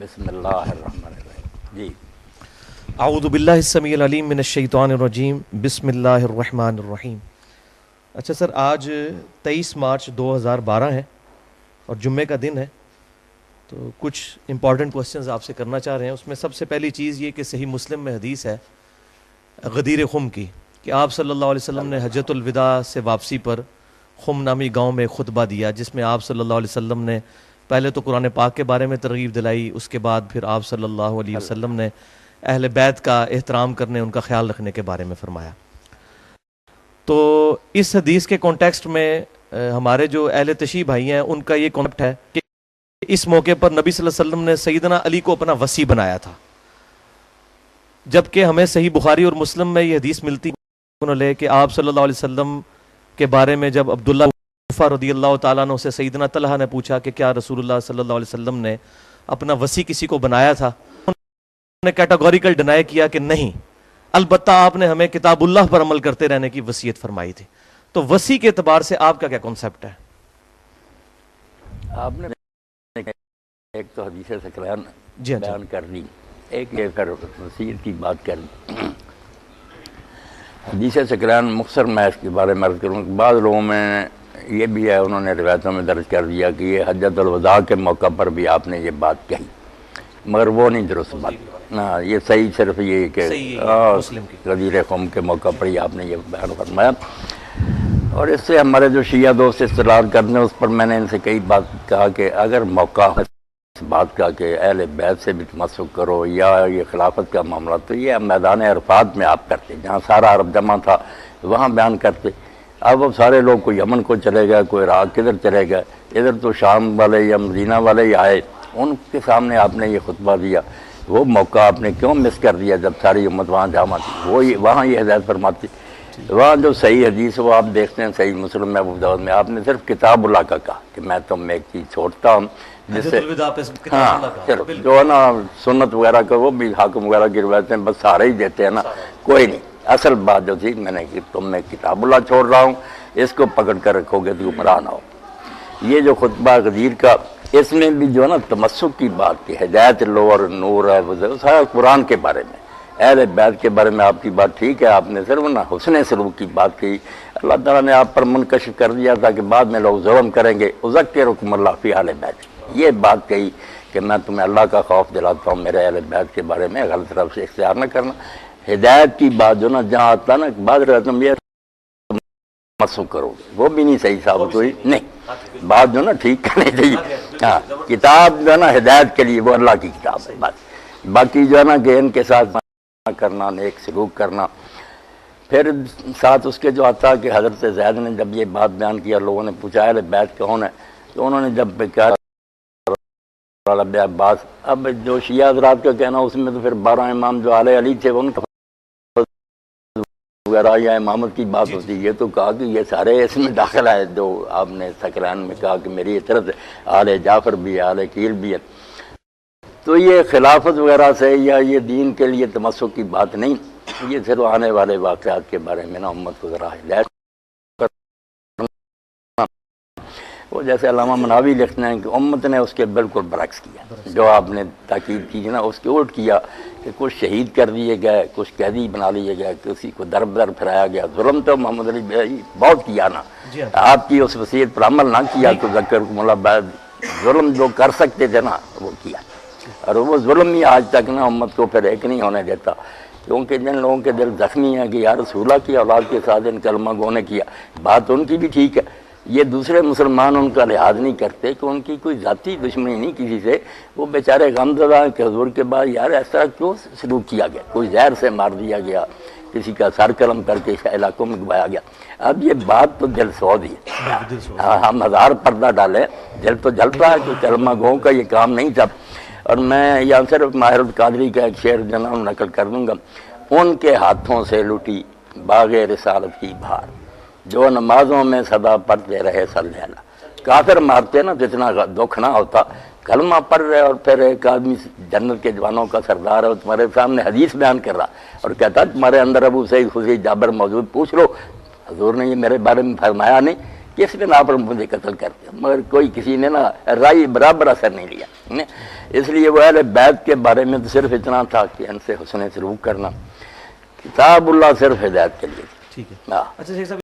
بسم اللہ الرحمن الرحیم. جی اعوذ باللہ السمیع العلیم من الشیطان الرجیم بسم اللہ الرحمن الرحیم. اچھا سر، آج 23 مارچ 2012 ہے اور جمعے کا دن ہے، تو کچھ امپورٹنٹ کوسچنز آپ سے کرنا چاہ رہے ہیں. اس میں سب سے پہلی چیز یہ کہ صحیح مسلم میں حدیث ہے غدیر خم کی کہ آپ صلی اللہ علیہ وسلم نے حجۃ الوداع سے واپسی پر خم نامی گاؤں میں خطبہ دیا، جس میں آپ صلی اللہ علیہ وسلم نے پہلے تو قرآن پاک کے بارے میں ترغیب دلائی، اس کے بعد پھر آپ صلی اللہ علیہ وسلم نے اہل بیت کا احترام کرنے، ان کا خیال رکھنے کے بارے میں فرمایا. تو اس حدیث کے کانٹیکسٹ میں ہمارے جو اہل تشیع بھائی ہیں ان کا یہ کانسیپٹ ہے کہ اس موقع پر نبی صلی اللہ علیہ وسلم نے سیدنا علی کو اپنا وصی بنایا تھا، جبکہ ہمیں صحیح بخاری اور مسلم میں یہ حدیث ملتی ہے کہ آپ صلی اللہ علیہ وسلم کے بارے میں جب عبداللہ رضی اللہ تعالیٰ عنہ سے سیدنا طلحہ نے پوچھا کہ کیا رسول اللہ صلی اللہ علیہ وسلم نے اپنا وصی کسی کو بنایا تھا، انہوں نے کیٹاگوریکل ڈینائی کیا کہ نہیں، البتہ آپ نے ہمیں کتاب اللہ پر عمل کرتے رہنے کی وصیت فرمائی تھی. تو وصی کے اعتبار سے آپ کا کیا کانسیپٹ ہے؟ آپ نے ایک تو حدیث سکران جی ہاں بیان کر لی، ایک یہ پھر وصیت کی بات کر لی. حدیث سکران مختصر میں اس کے بارے میں عرض کروں. بعض لوگوں میں یہ بھی ہے، انہوں نے روایتوں میں درج کر دیا کہ یہ حجۃ الوداع کے موقع پر بھی آپ نے یہ بات کہی، مگر وہ نہیں درست بات. ہاں، یہ صحیح صرف یہ کہ غدیر قوم کے موقع پر ہی آپ نے یہ بیان فرمایا. اور اس سے ہمارے جو شیعہ دوست استدلال کرتے ہیں اس پر میں نے ان سے کئی بات کہا کہ اگر موقع ہے اس بات کا کہ اہل بیت سے بھی تمسک کرو یا یہ خلافت کا معاملہ، تو یہ میدان عرفات میں آپ کرتے، جہاں سارا عرب جمع تھا وہاں بیان کرتے. اب وہ سارے لوگ کوئی یمن کو چلے گئے، کوئی عراق کدھر چلے گئے، ادھر تو شام والے یا مدینہ والے ہی آئے، ان کے سامنے آپ نے یہ خطبہ دیا. وہ موقع آپ نے کیوں مس کر دیا جب ساری امت وہاں جمع تھی؟ وہ وہاں یہ ہدایت فرماتی. وہاں جو صحیح حدیث وہ آپ دیکھتے ہیں صحیح مسلم میں ابو داؤد میں آپ نے صرف کتاب اللہ کا کہا کہ میں تم میں ایک چیز چھوڑتا ہوں، جس سے ہاں صرف جو ہے نا سنت وغیرہ کا وہ بھی حاکم وغیرہ کی روایتیں بس سارے ہی دیتے ہیں نا، کوئی نہیں. اصل بات جو تھی میں نے کہ تم میں کتاب اللہ چھوڑ رہا ہوں، اس کو پکڑ کر رکھو گے تو گمراہ نہ ہو. یہ جو خطبہ غدیر کا، اس میں بھی جو ہے نا تمسک کی بات کی، ہدایت لو اور نور ہے، وہ سارا قرآن کے بارے میں، اہل بیت کے بارے میں آپ کی بات ٹھیک ہے، آپ نے صرف نا حسن سلوک کی بات کی. اللہ تعالیٰ نے آپ پر منکشف کر دیا تھا کہ بعد میں لوگ ظلم کریں گے، اذکرکم اللہ فی اہل بیت، یہ بات کہی کہ میں تمہیں اللہ کا خوف دلاتا ہوں میرے اہل بیت کے بارے میں، غلط طرف سے اختیار نہ کرنا. ہدایت کی بات جو نا جہاں آتا نا بعد رہتا یہ تمسک کرو گے، وہ بھی نہیں صحیح ثابت ہوئی. نہیں، بات جو نا ٹھیک کرنی چاہیے. ہاں، کتاب جو ہے نا ہدایت کے لیے وہ اللہ کی کتاب ہے. بات باقی جو ہے نا کہ ان کے ساتھ کرنا، نیک سلوک کرنا. پھر ساتھ اس کے جو آتا کہ حضرت زید نے جب یہ بات بیان کیا، لوگوں نے پوچھا اہل بیت کون ہے، تو انہوں نے جب کہا عباس. اب جو شیعہ حضرات کا کہنا اس میں تو پھر 12 امام جو آل علی تھے ان کا وغیرہ یا امامت کی بات ہوتی. یہ تو کہا کہ یہ سارے اس میں داخل ہے جو آپ نے سکران میں کہا کہ میری اطرت آل جعفر بھی ہے، آل عقیل بھی ہے. تو یہ خلافت وغیرہ سے یا یہ دین کے لیے تمسک کی بات نہیں، یہ صرف آنے والے واقعات کے بارے میں نا امت کو ذرا ہدایت. وہ جیسے علامہ مناوی لکھتے ہیں کہ امت نے اس کے بالکل برعکس کیا، جو آپ نے تاکید کی نا اس کے الٹ کیا کہ کچھ شہید کر دیے گئے، کچھ قیدی بنا لیے گئے، کسی کو در بدر پھرایا گیا. ظلم تو محمد علی بھائی بہت کیا نا، آپ کی اس وصیت پر عمل نہ کیا تو ذکرکم اللہ بعد ظلم جو کر سکتے تھے نا وہ کیا. اور وہ ظلم ہی آج تک نا امت کو پھر ایک نہیں ہونے دیتا، کیونکہ جن لوگوں کے دل زخمی ہیں کہ یا رسول اللہ کی اولاد کے ساتھ ان کلمہ گو نے کیا، بات ان کی بھی ٹھیک ہے. یہ دوسرے مسلمان ان کا لحاظ نہیں کرتے کہ ان کی کوئی ذاتی دشمنی نہیں کسی سے، وہ بیچارے غمزدہ ہیں کہ حضور کے بعد یار اس طرح کیوں سلوک کیا گیا، کوئی زہر سے مار دیا گیا، کسی کا سر قلم کر کے علاقوں میں گوایا گیا. اب یہ بات تو دل سود ہی ہے. ہم 1000 پردہ ڈالیں، دل تو جلتا ہے کہ کلمہ گو کا یہ کام نہیں تھا. اور میں یہاں صرف ماہر القادری کا ایک شعر جناب نقل کر دوں گا. ان کے ہاتھوں سے لٹی باغ رسالت کی بہار، جو نمازوں میں صدا پڑھتے رہے صلی اللہ. کافر مارتے نا جتنا دکھ نہ ہوتا، کلمہ پڑھ رہے اور پھر ایک آدمی جنت کے جوانوں کا سردار ہے تمہارے سامنے حدیث بیان کر رہا اور کہتا تمہارے اندر ابو سعید خدری جابر موجود، پوچھ لو. حضور نے یہ میرے بارے میں فرمایا نہیں کس نے آپ مجھے قتل کر دیا، مگر کوئی کسی نے نا رائے برابر اثر نہیں لیا۔ اس لیے وہ اہل بیت کے بارے میں تو صرف اتنا تھا کہ ان سے حسن سلوک کرنا، کتاب اللہ صرف ہدایت کے لیے تھی۔ ٹھیک ہے۔ ہاں۔ اچھا شیخ صاحب